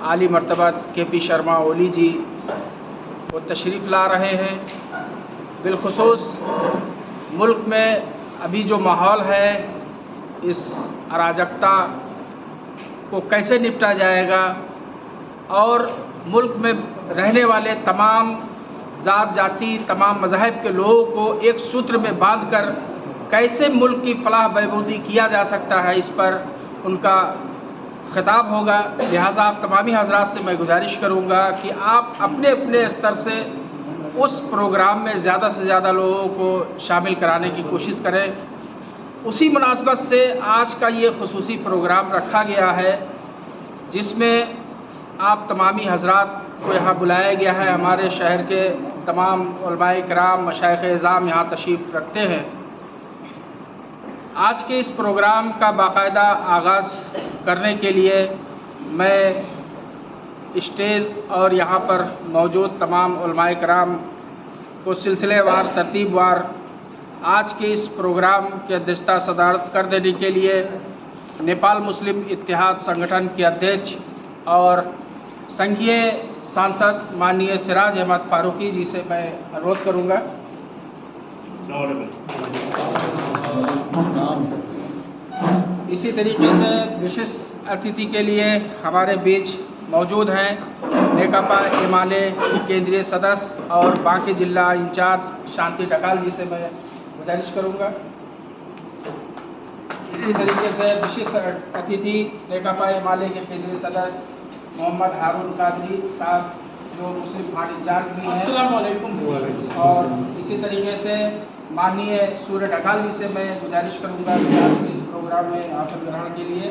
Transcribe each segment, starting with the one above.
आली मर्तबा KP शर्मा ओली जी वो तशरीफ़ ला रहे हैं। बिलख़ुसूस मुल्क में अभी जो माहौल है, इस अराजकता को कैसे निपटा जाएगा और मुल्क में रहने वाले तमाम ज़ात जाति, तमाम मज़हब के लोगों को एक सूत्र में बांधकर कैसे मुल्क की फलाह बहबूदी किया जा सकता है, इस पर उनका खिताब होगा। लिहाजा आप तमामी हज़रात से मैं गुजारिश करूँगा कि आप अपने अपने स्तर से उस प्रोग्राम में ज़्यादा से ज़्यादा लोगों को शामिल कराने की कोशिश करें। उसी मुनासबत से आज का ये ख़ुसूसी प्रोग्राम रखा गया है, जिसमें आप तमामी हज़रात को यहाँ बुलाया गया है। हमारे शहर के तमाम उलमाए किराम, मशाइख़ इज़ाम यहाँ तशरीफ़ रखते हैं। आज के इस प्रोग्राम का बाकायदा आगाज़ करने के लिए मैं स्टेज और यहाँ पर मौजूद तमाम उलमाए किराम को सिलसिलेवार तरतीबवार आज के इस प्रोग्राम की अध्यक्षता सदारत कर देने के लिए नेपाल मुस्लिम इत्तेहाद संगठन के अध्यक्ष और संघीय सांसद माननीय सिराज अहमद फारूकी जी से मैं अनुरोध करूँगा। इसी तरीके से विशिष्ट अतिथि के लिए हमारे बीच मौजूद हैं नेकपा हिमालय के केंद्रीय सदस्य और बाकी जिला इंचार्ज शांति डकाल जी से मैं गुजारिश करूंगा। इसी तरीके से विशिष्ट अतिथि नेकपा हिमालय के केंद्रीय सदस्य मोहम्मद हारून कादरी साहब, जो मुस्लिम फार्ड इंचार्ज भी हैं। अस्सलाम वालेकुम। और इसी तरीके से माननीय सूर्य डकाल जी से मैं गुजारिश करूंगा कि आज के इस प्रोग्राम में आसन ग्रहण के लिए।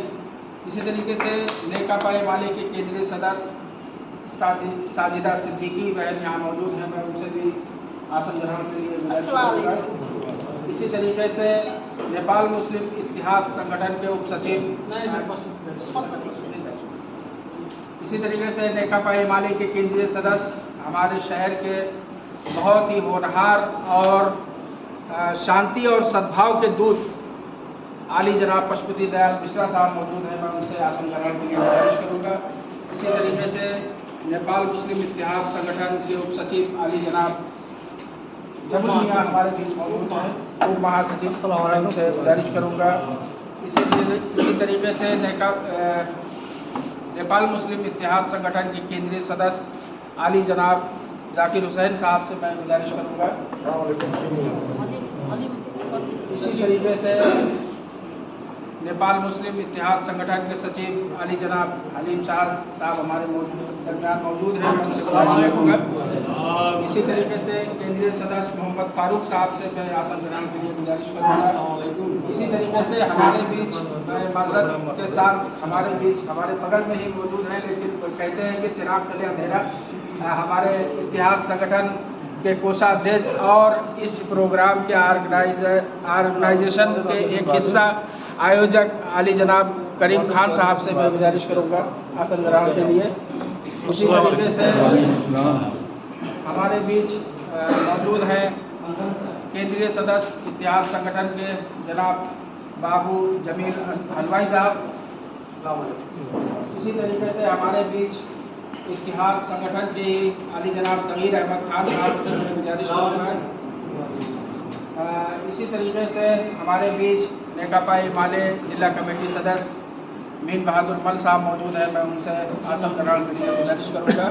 इसी तरीके से नेकपा हिमालय के केंद्रीय सदस्य साजिदा सिद्दीकी बहन यहाँ मौजूद हैं, मैं उनसे भी आसन ग्रहण के लिए गुजारिश करूँगा। इसी तरीके से नेपाल मुस्लिम इत्तेहाद संगठन के उप सचिव, इसी तरीके से नेकपा हिमालय के केंद्रीय सदस्य हमारे शहर के बहुत ही होनहार और शांति और सद्भाव के दूत आली जनाब पशुपति दयाल मिश्रा साहब मौजूद हैं, मैं उनसे आसन ग्रहण के लिए गुजारिश करूँगा। इसी तरीके से नेपाल मुस्लिम इत्तेहाद संगठन के उप सचिव आली जनाब जमुनिया हमारे बीच मौजूद हैं, उप महासचिव से गुजारिश करूँगा। इसी तरीके से नेपाल मुस्लिम इत्तेहाद संगठन के केंद्रीय सदस्य आली जनाब जाकिर हुसैन साहब से मैं गुजारिश करूँगा। इसी तरीके से नेपाल मुस्लिम इत्तेहाद संगठन के सचिव आली जनाब हलीम साहब हमारे दरमियान मौजूद हैं, मैं उनसे गुजारिश करूँगा। इसी तरीके से केंद्रीय सदस्य मोहम्मद फारूक साहब से मैं आसन ग्रहण के लिए गुजारिश करूँगा। इसी तरीके से हमारे बीच माजरत के साथ हमारे बगल में ही मौजूद हैं, लेकिन कहते हैं कि चिराग तले अंधेरा, हमारे इत्तेहाद संगठन के कोषाध्यक्ष और इस प्रोग्राम के ऑर्गेनाइजेशन के एक हिस्सा आयोजक आली जनाब करीम खान साहब से मैं गुजारिश करूँगा आसन ग्रहण के लिए। उसी तरीके से हमारे बीच मौजूद हैं केंद्रीय सदस्य इत्तेहाद संगठन के जनाब बाबू जमील हलवाई साहब। इसी तरीके से हमारे बीच इत्तेहाद संगठन के आली जनाब सगीर अहमद खान साहब से मैं गुजारिश करूँगा। इसी तरीके से हमारे बीच नेकपा हिमालय जिला कमेटी सदस्य मीन बहादुर मल साहब मौजूद हैं, मैं उनसे आसन ग्रहण के लिए गुजारिश करूँगा।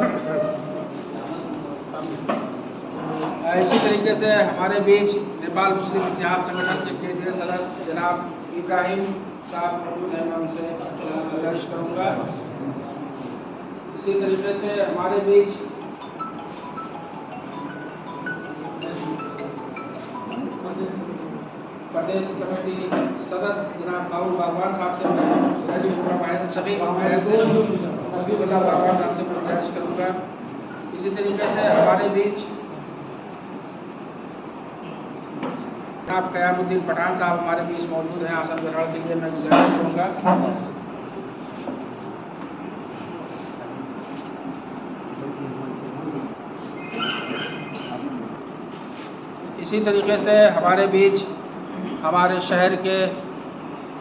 इसी तरीके से हमारे बीच नेपाल मुस्लिम इत्तेहाद संगठन के केंद्रीय सदस्य जनाब इब्राहिम साहब मौजूद हैं, मैं उनसे गुजारिश करूँगा। इसी तरीके से हमारे बीच प्रदेश कमेटी सदस्य जनाब बाबू बागवान साहब से मैं सभी बागवान साहब से मैं गुजारिश करूँगा। इसी तरीके से हमारे बीच जनाब कयामुद्दीन पठान साहब हमारे बीच मौजूद हैं, आसन ग्रहण के लिए मैं गुजारिश करूँगा। इसी तरीके से हमारे बीच हमारे शहर के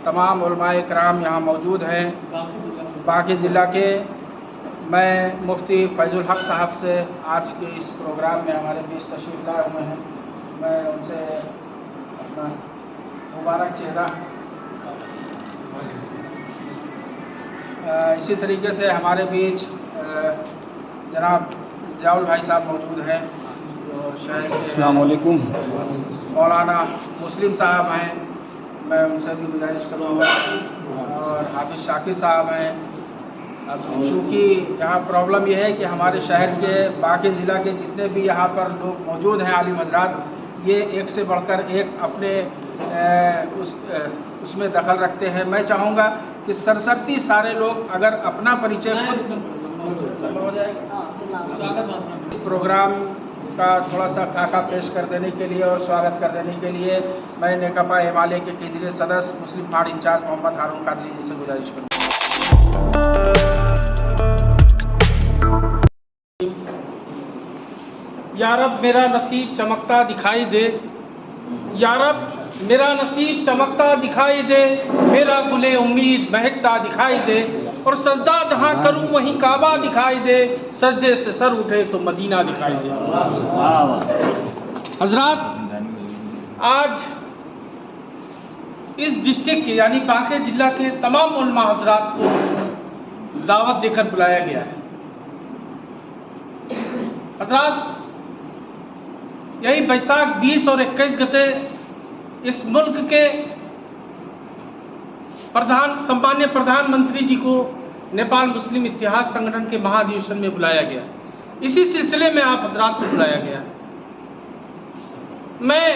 तमाम उलमाए किराम यहाँ मौजूद हैं, बाकी ज़िला के मैं मुफ्ती फैजुल हक साहब से आज के इस प्रोग्राम में हमारे बीच तशरीफ़ लाए हुए हैं। मैं उनसे अपना मुबारक चेहरा, इसी तरीके से हमारे बीच जनाब ज़ियाउल भाई साहब मौजूद हैं जो शहर के अस्सलाम वालेकुम। मौलाना मुस्लिम साहब हैं, मैं उनसे भी गुजारिश करूँगा, और हाफिज़ शाकिर साहब हैं। अब चूँकि यहाँ प्रॉब्लम यह है कि हमारे शहर के बाकी ज़िला के जितने भी यहाँ पर लोग मौजूद हैं आलिम हज़रात, ये एक से बढ़कर एक अपने उसमें दखल रखते हैं। मैं चाहूँगा कि सरसरती सारे लोग अगर अपना परिचय हो जाएगा इस प्रोग्राम का थोड़ा सा खाका पेश कर देने के लिए और स्वागत कर देने के लिए मैं नेकपा हिमालय के केंद्रीय सदस्य मुस्लिम फाड़ इंचार्ज मोहम्मद हारून कादरी जी से गुजारिश करूँगा। या रब मेरा नसीब चमकता दिखाई दे, या रब मेरा नसीब चमकता दिखाई दे, मेरा गुले उम्मीद महकता दिखाई दे, और सजदा जहाँ करूँ वहीं काबा दिखाई दे, सजदे से सर उठे तो मदीना दिखाई दे। हजरात, आज इस डिस्ट्रिक्ट के यानी बांके जिला के तमाम उलमा हजरात को दावत देकर बुलाया गया है। हजरात, यही बैसाख 20 और 21 गते इस मुल्क के सम्मान्य प्रधानमंत्री जी को नेपाल मुस्लिम इतिहाद संगठन के महाधिवेशन में बुलाया गया। इसी सिलसिले में आप हजरात को बुलाया गया। मैं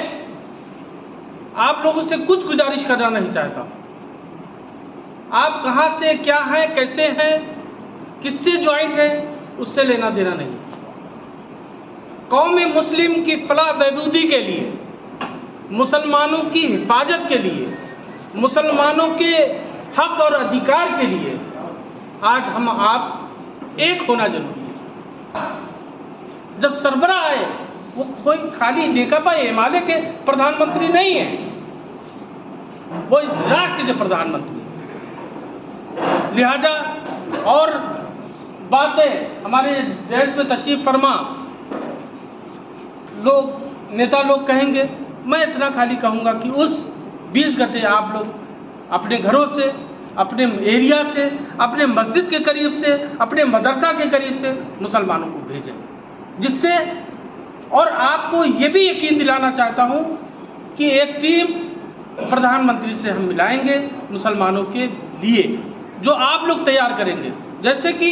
आप लोगों से कुछ गुजारिश करना नहीं चाहता। आप कहाँ से, क्या है, कैसे हैं, किससे ज्वाइंट है, उससे लेना देना नहीं। कौम मुस्लिम की फलाह बहबूदी के लिए, मुसलमानों की हिफाजत के लिए, मुसलमानों के हक और अधिकार के लिए आज हम आप एक होना जरूरी है। जब सरबराह आए वो कोई खाली नेकपा हिमालय के प्रधानमंत्री नहीं है, वो इस राष्ट्र के प्रधानमंत्री हैं। लिहाजा और बातें हमारे देश में तशरीफ फरमा नेता लोग कहेंगे, मैं इतना खाली कहूँगा कि उस 20 गते आप लोग अपने घरों से, अपने एरिया से, अपने मस्जिद के करीब से, अपने मदरसा के करीब से मुसलमानों को भेजें, जिससे, और आपको ये भी यकीन दिलाना चाहता हूँ कि एक टीम प्रधानमंत्री से हम मिलाएंगे मुसलमानों के लिए, जो आप लोग तैयार करेंगे। जैसे कि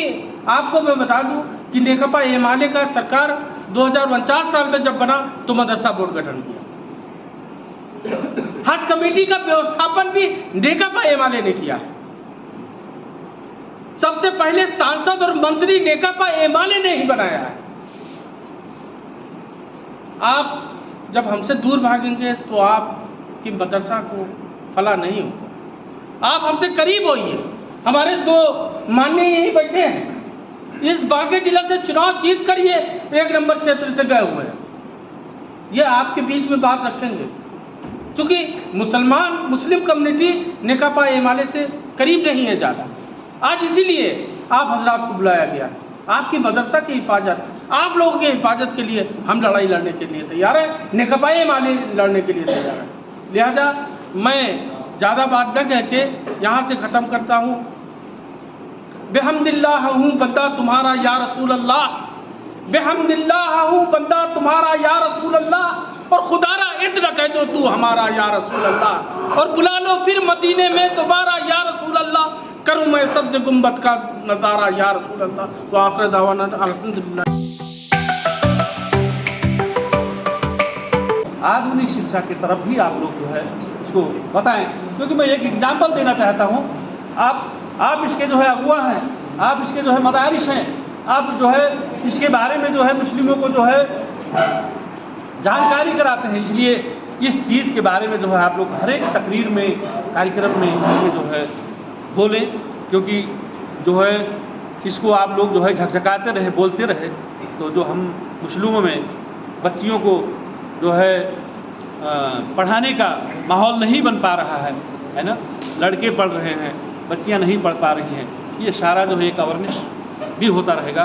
आपको मैं बता दूं कि नेकपा हिमालय का सरकार 2049 साल में जब बना तो मदरसा बोर्ड गठन किया। हज कमेटी का व्यवस्थापन भी नेकपा हिमालय ने किया है। सबसे पहले सांसद और मंत्री नेकपा हिमालय ने ही बनाया है। आप जब हमसे दूर भागेंगे तो आपकी मदरसा को फला नहीं होगा। आप हमसे करीब होइए। हमारे दो माननीय यही बैठे हैं, इस बांके जिला से चुनाव जीत कर ये 1 नंबर क्षेत्र से गए हुए हैं। ये आपके बीच में बात रखेंगे, क्योंकि मुस्लिम कम्युनिटी नेकपा हिमालय से करीब नहीं है ज़्यादा। आज इसीलिए आप हजरात को बुलाया गया। आपकी मदरसा की हिफाजत, आप लोगों की हिफाजत के लिए हम लड़ाई लड़ने के लिए तैयार हैं, नेकपा हिमालय लड़ने के लिए तैयार है। लिहाजा मैं ज़्यादा बात न कह के यहाँ से ख़त्म करता हूँ। बेहम्दिल्लाह हूँ बंदा तुम्हारा या रसूल अल्लाह, बेहम्दिल्लाह हूँ बंदा तुम्हारा या रसूल अल्लाह, और खुदारा इतना कह दो तू हमारा या रसूल अल्लाह, और बुला लो फिर मदीने में दोबारा या रसूल अल्लाह, करूँ मैं सबसे गुम्बद का नज़ारा या रसूल अल्लाह। तो आखिर दावाना अल्हम्दुलिल्लाह। आधुनिक शिक्षा की तरफ भी आप लोग जो है इसको बताएं, क्योंकि मैं एक एग्जाम्पल देना चाहता हूँ। आप इसके जो है अगुआ हैं, आप इसके जो है मदारिस हैं, आप जो है इसके बारे में जो है मुस्लिमों को जो है जानकारी कराते हैं। इसलिए इस चीज़ के बारे में जो है आप लोग हर एक तकरीर में, कार्यक्रम में इसमें जो है बोलें, क्योंकि जो है इसको आप लोग जो है झकझकाते रहे, बोलते रहे, तो जो हम मुस्लिमों में बच्चियों को जो है पढ़ाने का माहौल नहीं बन पा रहा है ना। लड़के पढ़ रहे हैं, बच्चियां नहीं पढ़ पा रही हैं। ये सारा जो है एक अवेयरनेस भी होता रहेगा।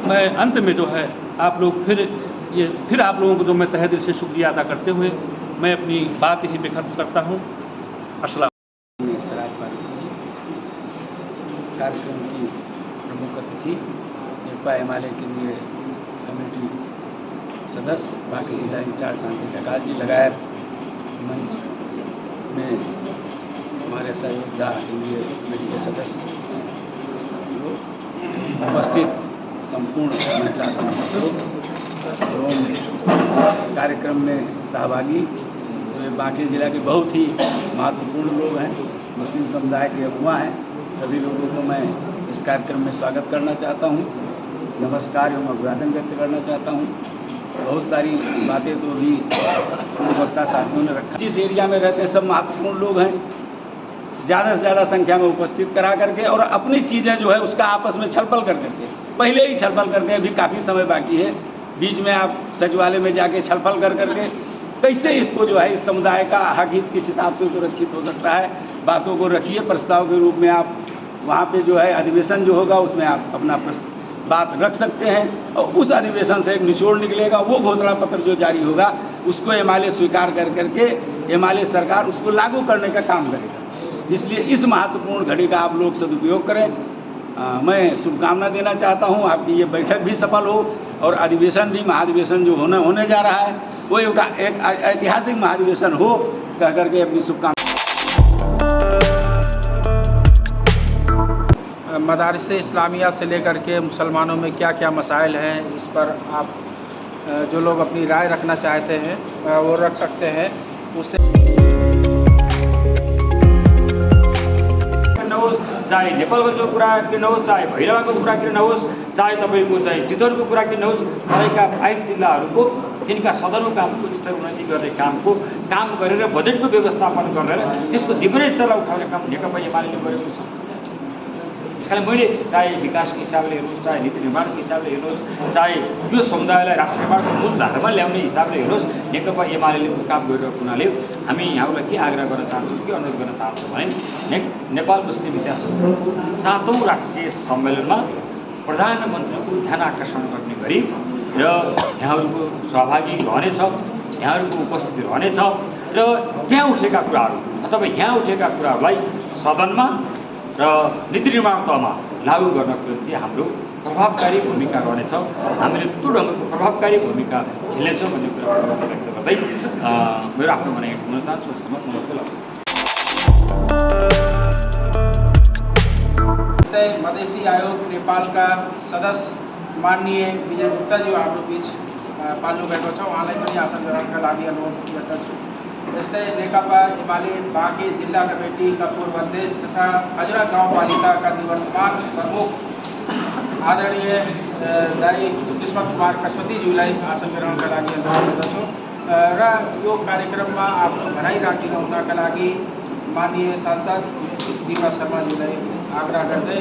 मैं अंत में जो है आप लोग फिर आप लोगों को जो मैं तहे दिल से शुक्रिया अदा करते हुए मैं अपनी बात यहीं पे खत्म करता हूँ। अस्सलाम। कार्यक्रम की प्रमुख अतिथि नेपा हिमालय केंद्रीय कमेटी सदस्य बाकी जिला इंचार्ज शांति प्रकाश जी लगायत मंच में हमारे सहयोगदा केंद्रीय कमेटी के सदस्य उपस्थित संपूर्ण मंचासन एवं कार्यक्रम में सहभागी जो बांके जिला के बहुत ही महत्वपूर्ण लोग हैं, मुस्लिम समुदाय के अगुवा हैं, सभी लोगों को मैं इस कार्यक्रम में स्वागत करना चाहता हूं, नमस्कार एवं अभिवादन व्यक्त करना चाहता हूं। बहुत सारी बातें तो भी वक्ता साथियों ने रखा। जिस एरिया में रहते सब महत्वपूर्ण लोग हैं, ज़्यादा से ज़्यादा संख्या में उपस्थित करा करके और अपनी चीज़ें जो है उसका आपस में छलफल कर करके, पहले ही छलफल करके, अभी काफ़ी समय बाकी है, बीच में आप सचिवालय में जाके छलफल कर करके कैसे इसको जो है इस समुदाय का हक हित किस हिसाब से सुरक्षित हो सकता है, बातों को रखिए। प्रस्ताव के रूप में आप वहाँ पे जो है अधिवेशन जो होगा उसमें आप अपना बात रख सकते हैं और उस अधिवेशन से एक निचोड़ निकलेगा, वो घोषणा पत्र जो जारी होगा उसको हिमालय स्वीकार कर करके हिमालय सरकार उसको लागू करने का काम करेगा। इसलिए इस महत्वपूर्ण घड़ी का आप लोग सदुपयोग करें। मैं शुभकामना देना चाहता हूं, आपकी ये बैठक भी सफल हो और अधिवेशन भी महाधिवेशन जो होने जा रहा है वो एक ऐतिहासिक महाधिवेशन हो कह करके अपनी शुभकामना। मदारिस इस्लामिया से लेकर के मुसलमानों में क्या क्या मसाइल हैं, इस पर आप जो लोग अपनी राय रखना चाहते हैं वो रख सकते हैं। उससे चाहे नेपालको जो कुरा किन नहोस्, चाहे भैरवाको कुरा किन नहोस्, चाहे तपाईँको चाहिँ चितवनको कुरा किन नहोस्, रहेका 22 जिल्लाहरूको तिनका सदरमुकामको स्तर उन्नति गर्ने काम गरेर बजेटको व्यवस्थापन गरेर त्यसको जीवनस्तरलाई उठाउने काम नेकपा एमाले गरेको छ। त्यसकारण मैले चाहे विकासको हिसाबले हेर्नुहोस्, चाहे नीति निर्माणको हिसाबले हेर्नुहोस्, चाहे यो समुदायलाई राष्ट्र निर्माणको मूल धारमा ल्याउने हिसाबले हेर्नुहोस्, नेकपा एमाले काम गरिरहेको हुनाले हामी यहाँलाई के आग्रह गर्न चाहन्छौँ, के अनुरोध गर्न चाहन्छौँ भने नेपाल मुस्लिम इतिहास सङ्गठनको 7औं राष्ट्रिय सम्मेलनमा प्रधानमन्त्रीको ध्यान आकर्षण गर्ने गरी र यहाँहरूको सहभागी रहनेछ, यहाँहरूको उपस्थिति रहनेछ र त्यहाँ उठेका कुराहरू अथवा यहाँ उठेका कुराहरूलाई सदनमा र नीति निर्माण तहमा लागू गर्नको निम्ति हाम्रो प्रभावकारी भूमिका रहनेछ। हामीले त्यो ढङ्गको प्रभावकारी भूमिका खेल्नेछौँ भन्ने कुरा व्यक्त गर्दै मेरो आफ्नो भनाइ हुन चाहन्छु। नमस्ते लाग्छ। मधेसी आयोग नेपाल का सदस्य माननीय विजय गुप्ता जी हाम्रो बीच पाल्नु भएको छ, उहाँलाई पनि आसन ग्रहणका लागि अनुरोध गर्दछु। यस्तै नेकपा एमाले बाँके जिल्ला कमेटीका पूर्व अध्यक्ष तथा हजुरा गाउँपालिकाका निवर्तमान प्रमुख आदरणीय दाई किस्मत कुमार कसमतीज्यूलाई आसन ग्रहणका लागि अनुरोध गर्दछु र यो कार्यक्रममा आफ्नो भनाइ राखिदिनु हुनका लागि माननीय सांसद दीपा शर्माज्यूलाई आग्रह गर्दै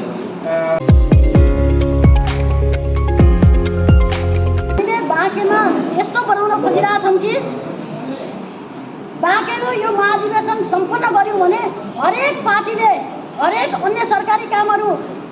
बाँकेमा यस्तो बनाउन खोजिरहेछौँ कि बाँकेको यो महाधिवेशन सम्पन्न गर्यौँ भने हरेक पार्टीले हरेक अन्य सरकारी कामहरू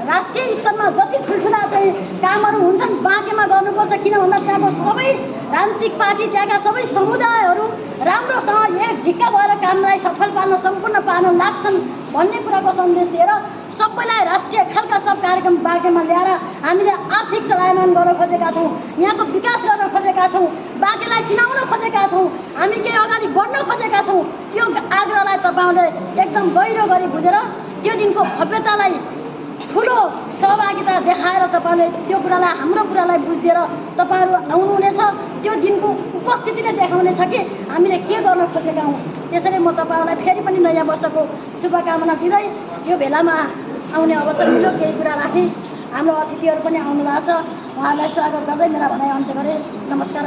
राष्ट्रिय स्तरमा जति ठुल्ठुला चाहिँ कामहरू हुन्छन् बाँकेमा गर्नुपर्छ। किन भन्दा त्यहाँको सबै राजनीतिक पार्टी, त्यहाँका सबै समुदायहरू राम्रोसँग एक ढिक्का भएर कामलाई सफल पार्न सम्पूर्ण पार्न लाग्छन् भन्ने कुराको सन्देश दिएर सबैलाई राष्ट्रिय खालका सब कार्यक्रम बाँकेमा ल्याएर हामीले आर्थिक चलायमान गर्न खोजेका छौँ, यहाँको विकास गर्न खोजेका छौँ, बाँकेलाई चिनाउन खोजेका छौँ, हामी केही अगाडि बढ्न खोजेका छौँ। यो आग्रहलाई तपाईँहरूले एकदम गहिरो गरी बुझेर त्यो दिनको भव्यतालाई ठुलो सहभागिता देखाएर तपाईँहरूले त्यो कुरालाई हाम्रो कुरालाई बुझिदिएर तपाईँहरू आउनुहुनेछ। त्यो दिनको उपस्थितिले देखाउनेछ कि हामीले के गर्न खोजेका हौँ। त्यसैले म तपाईँहरूलाई फेरि पनि नयाँ वर्षको शुभकामना दिँदै यो भेलामा आउने अवसर मिल्यो, केही कुरा राखेँ। हाम्रो अतिथिहरू पनि आउनु भएको छ, उहाँहरूलाई स्वागत गर्दै मेरा भनाइ अन्त्य गरेँ। नमस्कार।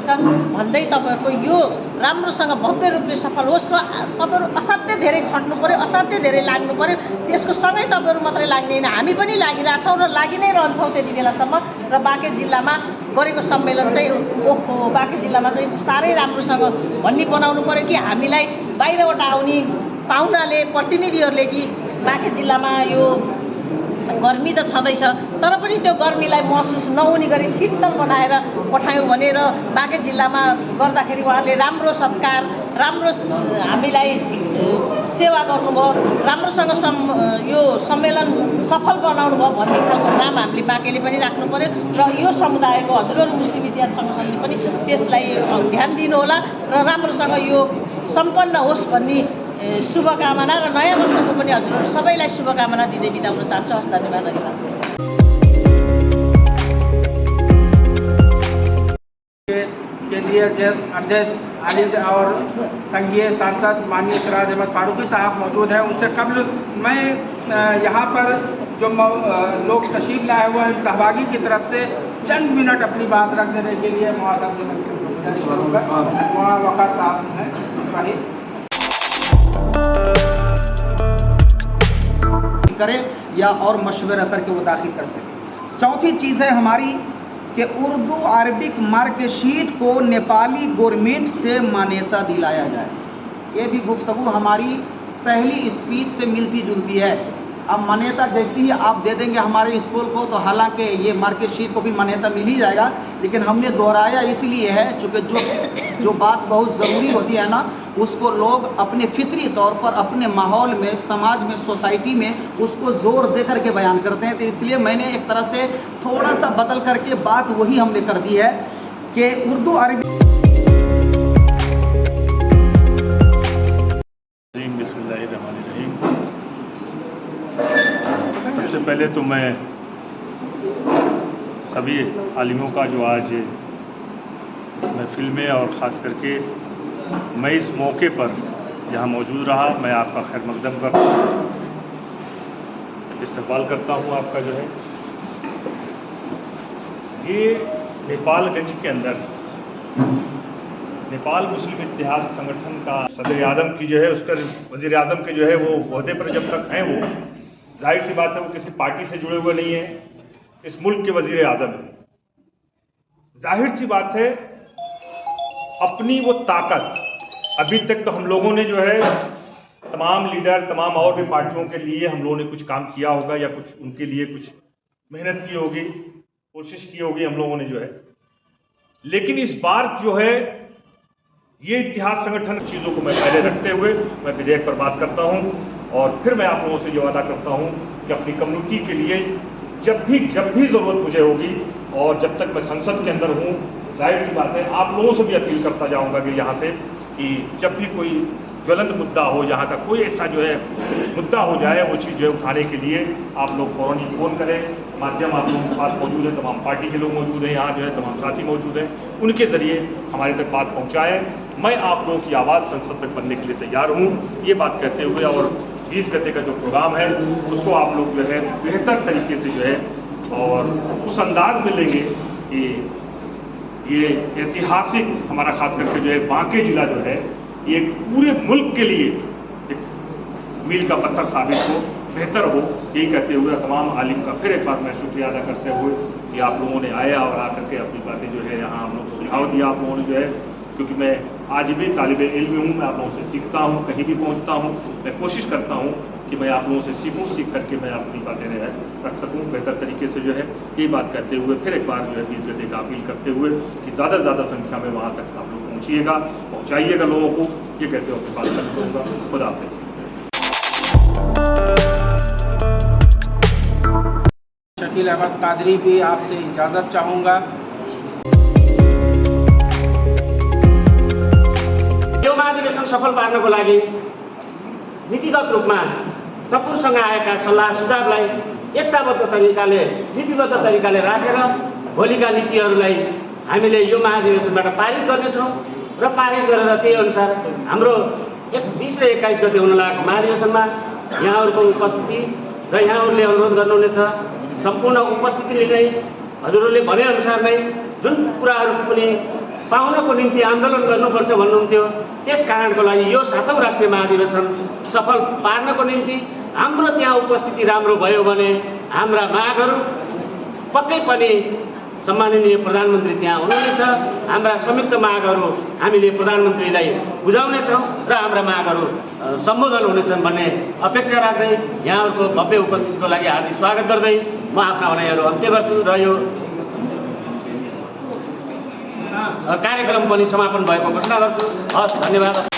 भन्दै तपाईँहरूको यो राम्रोसँग भव्य रूपले सफल होस् र तपाईँहरू असाध्यै धेरै खट्नु पऱ्यो, असाध्यै धेरै लाग्नु पऱ्यो। त्यसको सँगै तपाईँहरू मात्रै लाग्ने होइन, हामी पनि लागिरहेछौँ र लागि नै रहन्छौँ त्यति बेलासम्म। र बाँके जिल्लामा गरेको सम्मेलन चाहिँ ओहो बाँके जिल्लामा चाहिँ साह्रै राम्रोसँग भन्ने बनाउनु पऱ्यो कि हामीलाई बाहिरबाट आउने पाहुनाले प्रतिनिधिहरूले कि बाँके जिल्लामा यो गर्मी त छँदैछ, तर पनि त्यो गर्मीलाई महसुस नहुने गरी शीतल बनाएर पठायौँ भनेर बाँके जिल्लामा गर्दाखेरि उहाँहरूले राम्रो सत्कार, राम्रो हामीलाई सेवा गर्नुभयो, राम्रोसँग यो सम्मेलन सफल बनाउनु भयो भन्ने खालको नाम हामीले बाँकेले पनि राख्नु पर्यो र यो समुदायको हजुरहरू मुस्लिम इतिहास सङ्गठनले पनि त्यसलाई ध्यान दिनुहोला र राम्रोसँग यो सम्पन्न होस् भन्ने शुभकामना र नयाँ वर्षको पनि हजुरहरू सबैलाई शुभकामना दिँदै बिदा हुन चाहन्छु। हस्, धन्यवाद। केंद्रीय अध्यक्ष आली और संघीय सांसद माननीय सिराज अहमद फारूकी साहब मौजूद हैं। उनसे कबल मैं यहाँ पर जो लोग तशरीफ लाए हुए हैं सहभागी की तरफ से चंद मिनट अपनी बात रख देने के लिए महासाहब से मैं गुजारिश करूँगा। वहाँ वक़ार साहब हैं करें या और मशवरा करके वो दाखिल कर सकें। चौथी चीज़ है हमारी कि उर्दू अरबिक मार्कशीट को नेपाली गवर्नमेंट से मान्यता दिलाया जाए। ये भी गुफ्तगू हमारी पहली स्पीच से मिलती जुलती है। अब मान्यता जैसे ही आप दे देंगे हमारे स्कूल को, तो हालांकि ये मार्कशीट को भी मान्यता मिल ही जाएगा, लेकिन हमने दोहराया इसलिए है चूँकि जो बात बहुत ज़रूरी होती है ना, उसको लोग अपने फितरी तौर पर अपने माहौल में, समाज में, सोसाइटी में उसको ज़ोर दे करके बयान करते हैं। तो इसलिए मैंने एक तरह से थोड़ा सा बदल करके बात वही हमने कर दी है कि उर्दू अरबी। सबसे पहले तो मैं सभी आलिमों का जो आज इस महफिल में और ख़ास करके मैं इस मौके पर यहाँ मौजूद रहा, मैं आपका खैर मकदम करता हूँ, इस्तकबाल करता हूँ आपका। जो है ये नेपालगंज के अंदर नेपाल मुस्लिम इतिहास संगठन का सदर आज़म की जो है उसका वज़ीर आज़म के जो है वो ओहदे पर जब तक हैं, वो जाहिर सी बात है वो किसी पार्टी से जुड़े हुए नहीं है, इस मुल्क के वज़ीर आज़म है। जाहिर सी बात है अपनी वो ताकत अभी तक तो हम लोगों ने जो है तमाम लीडर, तमाम और भी पार्टियों के लिए हम लोगों ने कुछ काम किया होगा या कुछ उनके लिए कुछ मेहनत की होगी, कोशिश की होगी हम लोगों ने जो है। लेकिन इस बार जो है ये इतिहास संगठन चीज़ों को मैं पहले रखते हुए मैं विधेयक पर बात करता हूँ और फिर मैं आप लोगों से ये वादा करता हूँ कि अपनी कम्युनिटी के लिए जब भी ज़रूरत मुझे होगी और जब तक मैं संसद के अंदर हूँ, जाहिर सी बात है आप लोगों से भी अपील करता जाऊँगा कि यहाँ से कि जब भी कोई ज्वलंत मुद्दा हो, यहाँ का कोई ऐसा जो है मुद्दा हो जाए, वो चीज़ जो है उठाने के लिए आप लोग फ़ौरन ही फ़ोन करें। माध्यम आप लोगों के पास मौजूद है, तमाम पार्टी के लोग मौजूद हैं यहाँ, जो है तमाम साथी मौजूद हैं, उनके ज़रिए हमारे तक बात पहुँचाएँ। मैं आप लोगों की आवाज़ संसद तक बनने के लिए तैयार हूँ, ये बात कहते हुए। और 20 गते का जो प्रोग्राम है उसको आप लोग जो है बेहतर तरीके से जो है और उस अंदाज में लेंगे कि ये ऐतिहासिक हमारा खास करके जो है बांके जिला जो है ये पूरे मुल्क के लिए एक मील का पत्थर साबित हो, बेहतर हो। यही कहते हुए तमाम आलिम का फिर एक बार मैं शुक्रिया अदा करते हुए कि आप लोगों ने आया और आकर के अपनी बातें जो है यहाँ हम लोग सुझाव दिया आप लोगों ने जो है, क्योंकि मैं आज भी तालिबे इल्म हूँ, मैं आप लोगों से सीखता हूँ, कहीं भी पहुँचता हूँ, मैं कोशिश करता हूँ कि मैं आप लोगों से सीखूँ, सीख करके मैं अपनी बातें रख सकूँ बेहतर तरीके से जो है। यही बात कहते हुए फिर एक बार जो है 20 गते का अपील करते हुए कि ज़्यादा से ज़्यादा संख्या में वहाँ तक आप लोग पहुँचाइएगा लोगों को, ये कहते हुए अपनी बात कर दूँगा। खुदा हाफ़िज़। शकील अहमद कादरी भी आपसे इजाज़त चाहूँगा। यो महाधिवेशन सफल पार्नको लागि नीतिगत रूपमा तपुरसँग आएका सल्लाह सुझावलाई एकताबद्ध तरिकाले, लिपिबद्ध तरिकाले राखेर भोलिका नीतिहरूलाई हामीले यो महाधिवेशनबाट पारित गर्नेछौँ र पारित गरेर त्यही अनुसार हाम्रो 20 र 21 गते हुन लागेको महाधिवेशनमा यहाँहरूको उपस्थिति र यहाँहरूले अनुरोध गर्नुहुनेछ सम्पूर्ण उपस्थितिले नै हजुरहरूले भनेअनुसार नै जुन कुराहरू पनि पाउनको निम्ति आन्दोलन गर्नुपर्छ भन्नुहुन्थ्यो, त्यस कारणको लागि यो 7औं राष्ट्रिय महाधिवेशन सफल पार्नको निम्ति हाम्रो त्यहाँ उपस्थिति राम्रो भयो भने हाम्रा मागहरू पक्कै पनि सम्माननीय प्रधानमन्त्री त्यहाँ हुनुहुनेछ। हाम्रा संयुक्त मागहरू हामीले प्रधानमन्त्रीलाई बुझाउनेछौँ र हाम्रा मागहरू सम्बोधन हुनेछन् भन्ने अपेक्षा राख्दै यहाँहरूको भव्य उपस्थितिको लागि हार्दिक स्वागत गर्दै म आफ्ना भनाइहरू अन्त्य गर्छु र यो कार्यक्रम पनि समापन भएको घोषणा गर्छु। हस्, धन्यवाद।